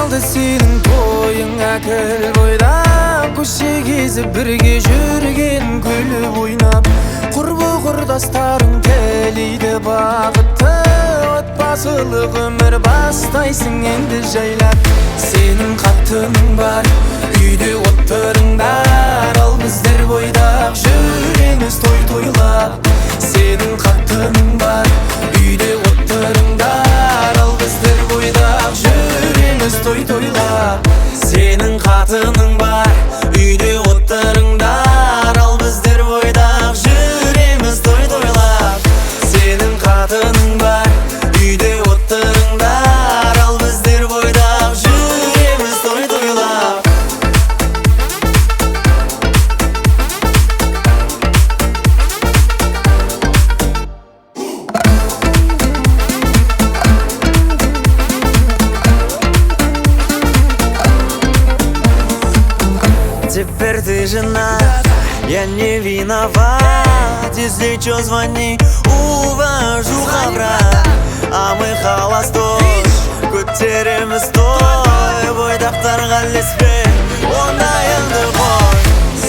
қалды сенің тойың әкіл бойдақ, көше кезіп бірге жүрген күліп ойнап, құрбы құрдастарың тілейді бақытты отбасылық өмір бастайсың енді жайлап. Сенің қатының бар, үйде отырыңдар, ал біздер бойдақ жүреміз той тойлап. Сенің қатының бар, үйде отырыңдар, ал біздер бойдақ жүреміз той тойлап. Сенің қатының бар, үйде отырыңдар, ал біздер бойдақ жүреміз той тойлап. Сенің қатының бар, үйде отырыңдар, ал біздер бойдақ жүреміз той тойлап. Теперь ты жена, я не виноват. Если чё, звони, увожу хабар. А мы холостой, көтереміз той. Бойдақтарға ілеспе, оңайыңды қой.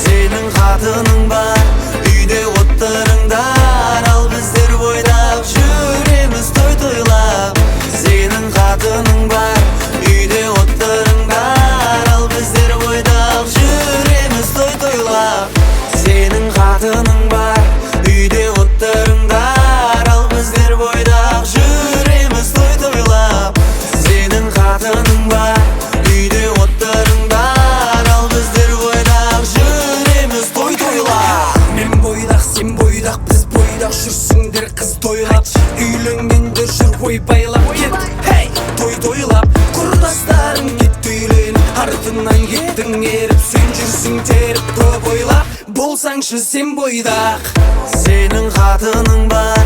Сенің қатының бар, үйде отырыңдар, ал біздер бойдақ жүреміз той тойлап. Сенің қатының бар, үйде отырыңдар, ал біздер бойдақ жүреміз той тойлап. Сенің қатының бар, үйде отырыңдар, ал біздер бойдақ жүреміз той тойлап. Сенің қатының бар, үйде отырыңдар, ал біздер бойдақ жүреміз той тойлап. Мен бойдақ, сен бойдақ, біз бойдақ, жүрсіңдер қыз тойлап. Үйленгендер жүр ойбайлап кет, хей, той тойлап. Құрдастарың кетті үйленіп, артынан кеттің еріп, сен жүрсің теріп көп ойлап. Болсаңшы сен бойдақ. Сенің қатының бар,